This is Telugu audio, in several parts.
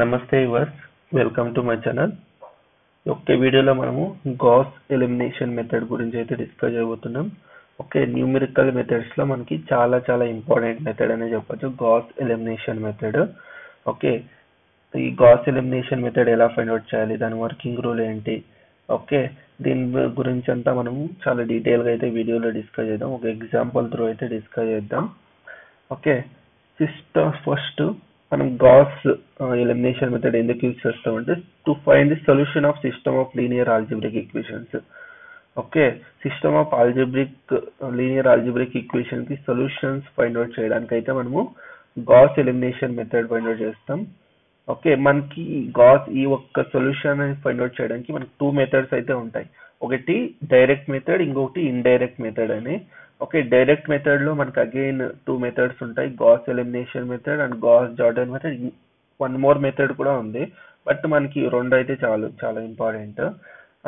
నమస్తే వర్స్, వెల్కమ్ టు మై ఛానల్. ఒకే వీడియోలో మనము గాస్ ఎలిమినేషన్ మెథడ్ గురించి అయితే డిస్కస్ చేయబోతున్నాం. న్యూమరికల్ మెథడ్స్ లో మనకి చాలా చాలా ఇంపార్టెంట్ మెథడ్ అనే చెప్పొచ్చు గాస్ ఎలిమినేషన్ మెథడ్. ఓకే, ఈ గాస్ ఎలిమినేషన్ మెథడ్ ఎలా ఫైండ్ అవుట్ చేయాలి, దాని వర్కింగ్ రూల్ ఏంటి, దీని గురించి అంతా మనము చాలా డీటెయిల్ గా అయితే వీడియోలో డిస్కస్ చేద్దాం. ఒక ఎగ్జాంపుల్ త్రూ అయితే డిస్కస్ చేద్దాం. ఫస్ట్ మనం గాస్ ఎలిమినేషన్ మెథడ్ ఎందుకు యూజ్ చేస్తామంటే to find the solution of system of linear algebraic equations. System of linear algebraic equation కి సొల్యూషన్స్ ఫైండ్ అవుట్ చేయడానికి అయితే మనము Gauss elimination method find out చేస్తాం. మనకి గాస్ ఈ ఒక్క సొల్యూషన్ ఫైండ్ అవుట్ చేయడానికి మనకి టూ మెథడ్స్ అయితే ఉంటాయి. ఒకటి డైరెక్ట్ మెథడ్, ఇంకొకటి ఇండైరెక్ట్ మెథడ్ అని. డైరెక్ట్ మెథడ్ లో మనకి అగైన్ టూ మెథడ్స్ ఉంటాయి, Gauss elimination method and Gauss Jordan method. One more method కూడా ఉంది, బట్ మనకి రెండు అయితే చాలా ఇంపార్టెంట్.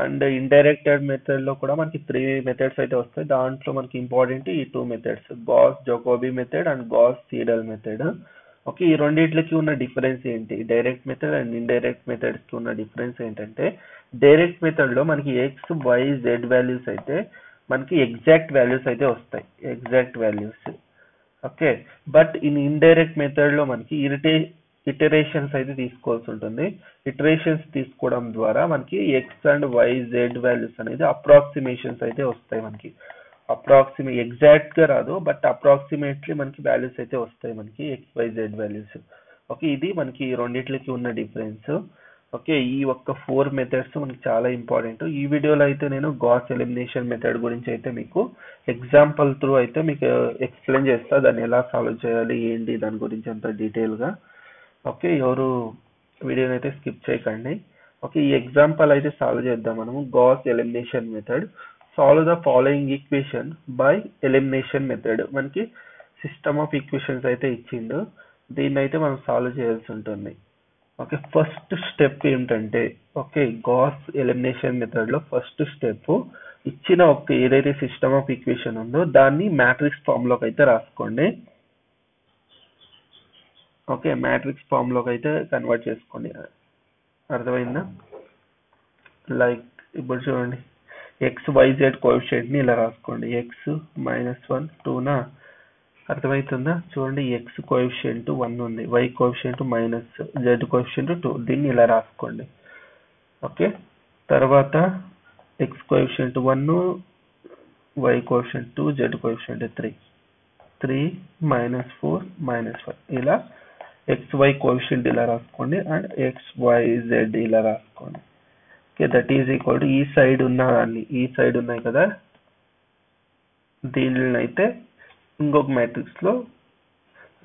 అండ్ ఇండైరెక్ట్ మెథడ్ లో కూడా మనకి త్రీ మెథడ్స్ అయితే వస్తాయి. దాంట్లో మనకి ఇంపార్టెంట్ ఈ two methods, Gauss Jacobi method and Gauss Seidel method. ఈ రెండిట్లకి ఉన్న డిఫరెన్స్ ఏంటి, direct method and indirect methods కి ఉన్న డిఫరెన్స్ ఏంటంటే డైరెక్ట్ మెథడ్ లో మనకి ఎక్స్ వై జెడ్ వాల్యూస్ అయితే మనకి ఎగ్జాక్ట్ వాల్యూస్ అయితే వస్తాయి, exact values. But in indirect method లో మనకి ఇటరేషన్స్ అయితే తీసుకోవాల్సి ఉంటుంది. ఇటరేషన్స్ తీసుకోవడం ద్వారా మనకి x and y z values అనేది అప్రాక్సిమేషన్స్ అయితే వస్తాయి. మనకి ఎగ్జాక్ట్ గా రాదు, బట్ అప్రాక్సిమేట్లీ మనకి వాల్యూస్ అయితే వస్తాయి, మనకి ఎక్స్ వై జెడ్ వాల్యూస్. ఇది మనకి రెండిట్లకి ఉన్న డిఫరెన్స్. ఈ ఒక్క 4 మెథడ్స్ మనకి చాలా ఇంపార్టెంట్. ఈ వీడియోలో అయితే నేను గాస్ ఎలిమినేషన్ మెథడ్ గురించి అయితే మీకు ఎగ్జాంపుల్ త్రూ అయితే మీకు ఎక్స్ప్లెయిన్ చేస్తా, దాన్ని ఎలా సాల్వ్ చేయాలి ఏంటి దాని గురించి అంత డీటెయిల్ గా. ఎవరు వీడియోని అయితే స్కిప్ చేయకండి. ఈ ఎగ్జాంపుల్ అయితే సాల్వ్ చేద్దాం మనము. Gauss elimination method, solve the following equation by elimination method. మనకి సిస్టమ్ ఆఫ్ ఈక్వేషన్స్ అయితే ఇచ్చిండు, దీన్ని అయితే మనం సాల్వ్ చేయాల్సి ఉంటుంది. ఫస్ట్ స్టెప్ ఏంటంటే గాస్ ఎలిమినేషన్ మెథడ్ లో ఫస్ట్ స్టెప్ ఇచ్చిన ఏదైతే సిస్టమ్ ఆఫ్ ఈక్వేషన్ ఉందో దాన్ని మ్యాట్రిక్స్ ఫామ్ లోకి అయితే రాసుకోండి. మ్యాట్రిక్స్ ఫామ్ లోకి అయితే కన్వర్ట్ చేసుకోండి. అర్థమైందా? లైక్ ఇప్పుడు చూడండి, ఎక్స్ వై జెడ్ కోఎఫిషియంట్ ని ఇలా రాసుకోండి. ఎక్స్ -1 2 నా అర్థమవుతుందా? చూడండి, ఎక్స్ కోఎఫిషియంట్ 1 ఉంది, వై కోఎఫిషియంట్ -, జెడ్ కోఎఫిషియంట్ 2. దీన్ని ఇలా రాసుకోండి. తర్వాత x coefficient 1, y coefficient 2, z coefficient 3 -4 -5 ఇలా ఎక్స్ వై కోఎఫిషియంట్ ఇలా రాసుకోండి అండ్ ఎక్స్ వై జెడ్ ఇలా రాసుకోండి. దట్ ఈజ్ ఈక్వల్ టు ఈ సైడ్ ఉన్నాయి కదా, దీనిని అయితే ఇంకొక మ్యాట్రిక్స్ లో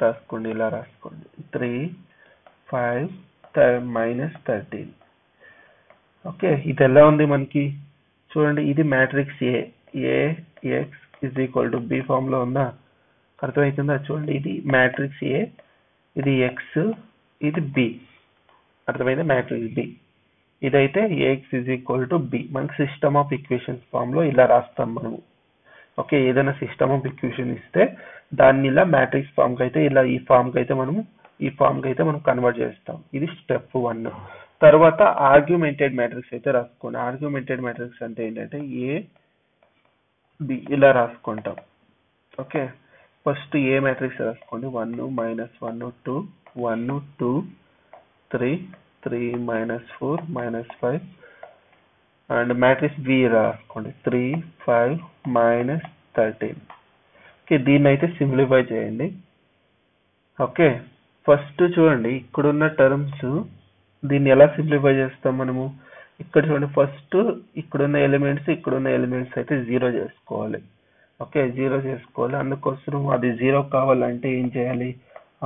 రాసుకోండి, ఇలా రాసుకోండి. 3 5 -13. ఇది ఎలా ఉంది మనకి చూడండి, ఇది matrix AX is equal to B form లో ఉందా? అర్థమవుతుందా? చూడండి, ఇది మ్యాట్రిక్స్ ఏ, ఇది ఎక్స్, ఇది బి. అర్థమైందా? Matrix B. ఇదైతే AX is equal to B. మనకి సిస్టమ్ ఆఫ్ ఈక్వేషన్స్ ఫామ్ లో ఇలా రాస్తాం మనము. ఏదైనా సిస్టమ్ ఆఫ్ ఈక్వేషన్ ఇస్తే దాన్ని ఇలా మ్యాట్రిక్స్ ఫామ్ కి అయితే ఇలా ఈ ఫామ్ కి అయితే మనం కన్వర్ట్ చేస్తాం. ఇది స్టెప్ 1. తర్వాత ఆర్గ్యుమెంటెడ్ మ్యాట్రిక్స్ అయితే రాసుకోండి. ఆర్గ్యుమెంటెడ్ మ్యాట్రిక్స్ అంటే ఏంటంటే ఏ బి ఇలా రాసుకుంటాం. ఫస్ట్ ఏ మ్యాట్రిక్స్ రాసుకోండి. 1 -1 2 1 2 3 3 -4 -5 అండ్ మ్యాట్రిక్స్ బి రాసుకోండి. 3 5 -13. దీన్ని అయితే సింప్లిఫై చేయండి. ఫస్ట్ చూడండి, ఇక్కడున్న టర్మ్స్ దీన్ని ఎలా సింప్లిఫై చేస్తాం మనము. ఇక్కడ చూడండి, ఫస్ట్ ఇక్కడున్న ఎలిమెంట్స్ అయితే జీరో చేసుకోవాలి. అందుకోసం అది జీరో కావాలంటే ఏం చేయాలి,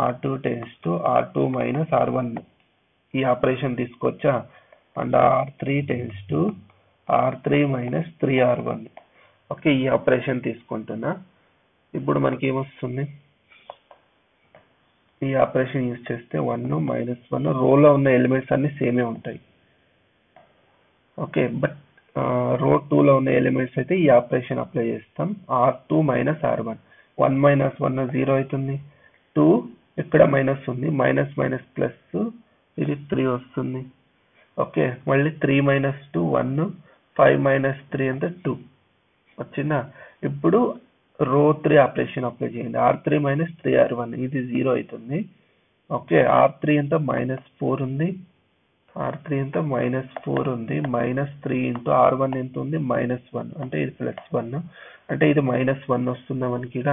R2 tends to R2 - R1 ఈ ఆపరేషన్ తీసుకొచ్చా, and R3 tends to R3 - 3R1 ఈ ఆపరేషన్ తీసుకుంటున్నా. ఇప్పుడు మనకి ఏమొస్తుంది, ఈ ఆపరేషన్ యూజ్ చేస్తే 1 -1 రోలో ఉన్న ఎలిమెంట్స్ అన్ని సేమే ఉంటాయి. బట్ రో 2 లో ఉన్న ఎలిమెంట్స్ అయితే ఈ ఆపరేషన్ అప్లై చేస్తాం. R2 - R1 1 - 1 0 అవుతుంది. 2 ఇక్కడ మైనస్ ఉంది, మైనస్ ప్లస్, ఇది మనకి 3 వస్తుంది. ఓకే, మళ్ళీ 3 - 2 1, 5 - 3 అంటే 2 వచ్చిందా. ఇప్పుడు రో 3 ఆపరేషన్ అప్లై చేయండి. R3 - 3R1 ఇది 0 అవుతుంది. ఓకే, R3 ఎంత -4 ఉంది. R3 ఎంత -4 ఉంది. -3 ఇంటూ R1 ఎంత ఉంది, -1 అంటే ఇది +1 అంటే ఇది -1 వస్తుందా మనకి ఇక్కడ.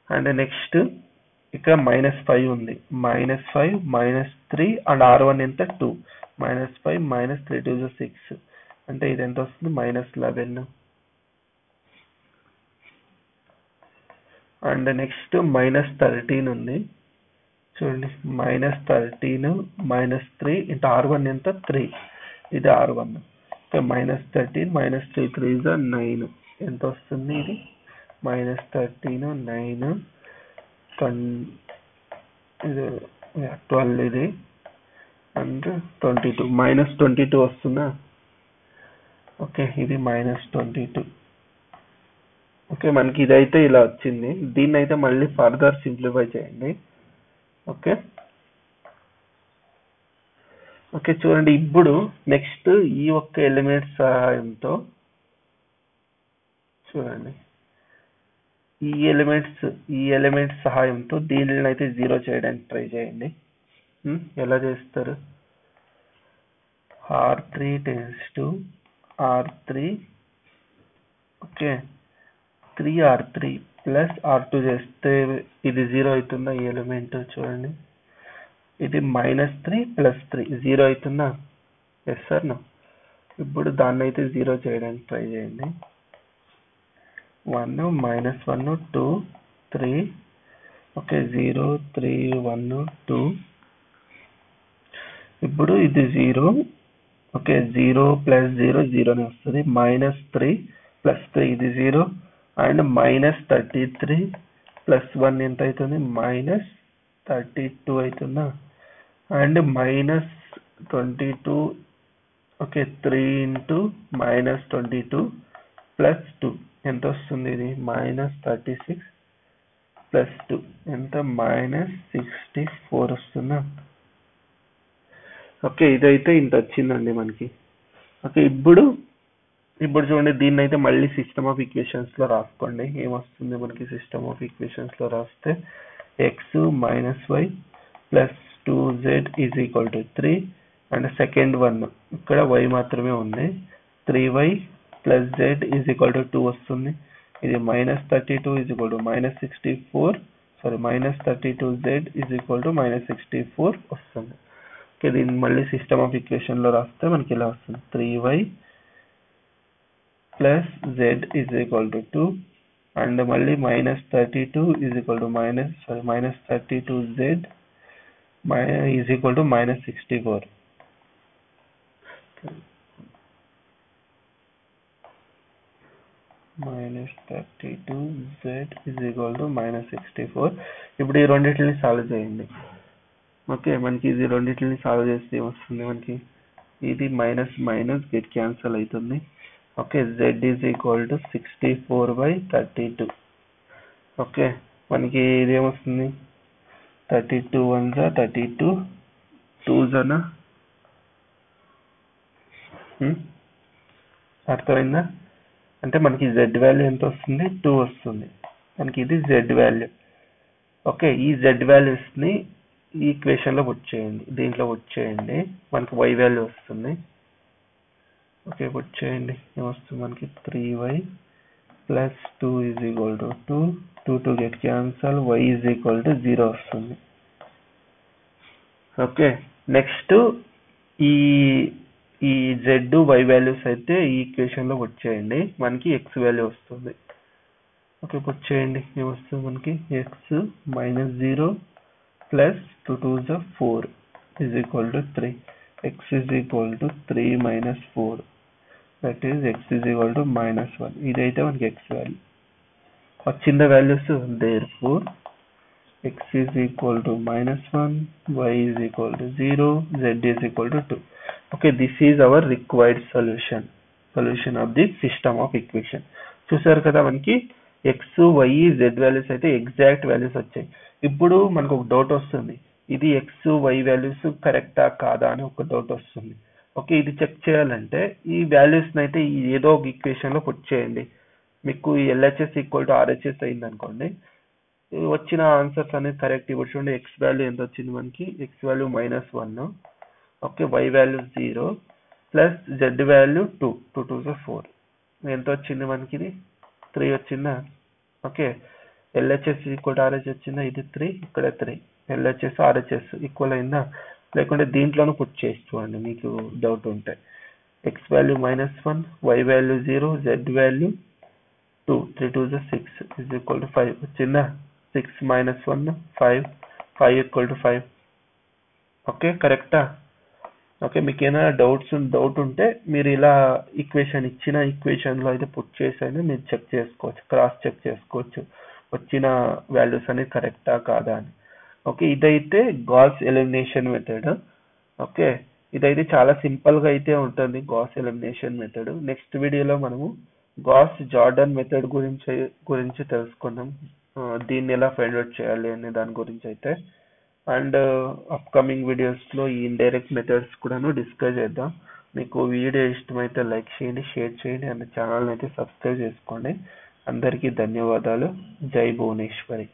అండ్ నెక్స్ట్ ఇక్కడ -5 ఉంది. -5 -3 అండ్ R1 ఎంత 2. -5 - 3 2 6 అంటే ఇది ఎంత వస్తుంది, -11. అండ్ నెక్స్ట్ -13 ఉంది. చూడండి, -13 -3 ఇంటూ R1 ఎంత 3 ఇది R1. ఓకే, -13 -3 3 9 ఎంత వస్తుంది, ఇది -13 9 ఇది 12 ఇది అండ్ 22 -22 వస్తుందా. ఓకే, ఇది -22. ఓకే, మనకి ఇదైతే ఇలా వచ్చింది. దీన్ని అయితే మళ్ళీ ఫర్దర్ సింప్లిఫై చేయండి. ఓకే ఓకే చూడండి, ఇప్పుడు నెక్స్ట్ ఈ ఒక్క ఎలిమెంట్ సహాయంతో చూడండి, ఈ ఎలిమెంట్స్ సహాయంతో దీనిని అయితే 0 చేయడానికి ట్రై చేయండి. ఎలా చేస్తారు, R3 → R3 okay 3R3 plus R2 చేస్తే ఇది 0 అవుతుందా. ఈ ఎలిమెంట్ చూడండి, ఇది -3 + 3 0 అవుతుందా. Yes sir no. ఇప్పుడు దాన్ని అయితే 0 చేయడానికి ట్రై చేయండి. 1 -1 2 3 ఓకే 0 3 1 2. ఇప్పుడు ఇది 0 ఓకే 0 + 0 0 వస్తుంది. -3 + 3 ఇది 0 అండ్ -33 + 1 ఎంత అవుతుంది, -32 అవుతుందా. అండ్ -22 ఓకే 3 ఇంటూ -22 + 2 ఎంత వస్తుంది, ఇది -36 + 2 ఎంత -64 వస్తుందా. ఓకే, ఇదైతే ఇంత వచ్చిందండి మనకి. ఓకే, ఇప్పుడు చూడండి, దీన్ని అయితే మళ్ళీ సిస్టమ్ ఆఫ్ ఈక్వేషన్స్ లో రాసుకోండి. ఏమొస్తుంది మనకి సిస్టమ్ ఆఫ్ ఈక్వేషన్స్ లో రాస్తే x - y + 2z = 3 and second one ఇక్కడ y మాత్రమే ఉంది. 3y + z = 2 వస్తుంది. ఇది -32 -64 సారీ -32z -64 వస్తుంది. ఓకే, దీన్ని మళ్ళీ సిస్టమ్ ఆఫ్ ఈక్వేషన్ లో రాస్తే మనకి ఇలా వస్తుంది. 3y + z = 2 అండ్ మళ్ళీ -32 -32z -64. -32z ఇప్పుడు ఈ రెండింటిని సాల్వ్ చేయండి. ఓకే, మనకి ఇది రెండింటిని సాల్వ్ చేస్తే ఏమొస్తుంది మనకి, ఇది మైనస్ గెట్ క్యాన్సల్ అవుతుంది. Okay, z = 64/32. ఓకే, మనకి ఇది ఏమొస్తుంది, 32 1s 32 2s అర్థమైందా. అంటే మనకి z వాల్యూ ఎంత వస్తుంది, 2 వస్తుంది. మనకి ఇది z వాల్యూ. ఓకే, ఈ z వాల్యూస్ ని ఈ ఈక్వేషన్ లో పుట్ చేయండి, దీంట్లో పుట్ చేయండి, మనకి y వాల్యూ వస్తుంది. ఓకే, పుట్ చేయండి, ఏమొస్తుంది మనకి 3y + 2 = 2 గెట్ క్యాన్సల్, y = 0 వస్తుంది. ఓకే, నెక్స్ట్ ఈ z y వాల్యూస్ అయితే ఈ ఈక్వేషన్ లో పుట్ చేయండి, మనకి x వాల్యూ వస్తుంది. ఓకే, పుట్ చేయండి, ఏమొస్తుంది మనకి x -0 + 2 2s 4 = 3. x = 3 - 4 that is x = -1. ఇదైతే మనకి x వాల్యూ వచ్చిందా values. therefore x = -1, y = 0, z = 2. okay, this is our required solution of the system of equation. చూసారు కదా, మనకి x y z వాల్యూస్ అయితే ఎగ్జాక్ట్ వాల్యూస్ వచ్చాయి. ఇప్పుడు మనకు ఒక డౌట్ వస్తుంది, ఇది ఎక్స్ వై వాల్యూస్ కరెక్టా కాదా అని ఒక డౌట్ వస్తుంది. ఓకే, ఇది చెక్ చేయాలంటే ఈ వాల్యూస్ని అయితే ఏదో ఒక ఈక్వేషన్లో పుట్ చేయండి. మీకు ఎల్హెచ్ఎస్ ఈక్వల్ టు ఆర్హెచ్ఎస్ అయింది అనుకోండి, వచ్చిన ఆన్సర్స్ అనేది కరెక్ట్. ఇప్పుడు చూడండి, ఎక్స్ వాల్యూ ఎంత వచ్చింది మనకి, x value -1, okay, y value 0 plus z value 2, 2 2 4, ఎంత వచ్చింది మనకి, ఇది 3 వచ్చిందా. Okay, LHS equal to RH వచ్చిందా, ఇది 3, ఇక్కడ 3, ఎల్హెచ్ఎస్ ఆర్హెచ్ఎస్ ఈక్వల్ అయిందా. లేకుంటే దీంట్లోనూ పుట్ చేసి చూడండి మీకు డౌట్ ఉంటే. X value -1, y value 0, z value 2, 3 2 6 is equal to 5 వచ్చిందా. 6 - 1 5, 5 equal to 5. ఓకే, కరెక్టా. ఓకే, మీకు ఏమైనా డౌట్ ఉంటే మీరు ఇలా ఈక్వేషన్ ఇచ్చిన ఈక్వేషన్లో అయితే పుట్ చేసైనా మీరు చెక్ చేసుకోవచ్చు, క్రాస్ చెక్ చేసుకోవచ్చు వచ్చిన వాల్యూస్ అనేది కరెక్టా కాదా అని. ఓకే, ఇదైతే గాస్ ఎలిమినేషన్ మెథడ్. ఓకే, ఇదైతే చాలా సింపుల్గా అయితే ఉంటుంది గాస్ ఎలిమినేషన్ మెథడ్. నెక్స్ట్ వీడియోలో మనము గాస్ జార్డన్ మెథడ్ గురించి తెలుసుకుందాం. దీన్ని ఎలా ఫైండ్ అవుట్ చేయాలి అనే దాని గురించి అయితే. అండ్ అప్కమింగ్ వీడియోస్లో ఈ ఇండైరెక్ట్ మెథడ్స్ కూడాను డిస్కస్ చేద్దాం. మీకు వీడియో ఇష్టమైతే లైక్ చేయండి, షేర్ చేయండి, అండ్ ఛానల్ని అయితే సబ్స్క్రైబ్ చేసుకోండి. అందరికీ ధన్యవాదాలు. జై భువనేశ్వరి.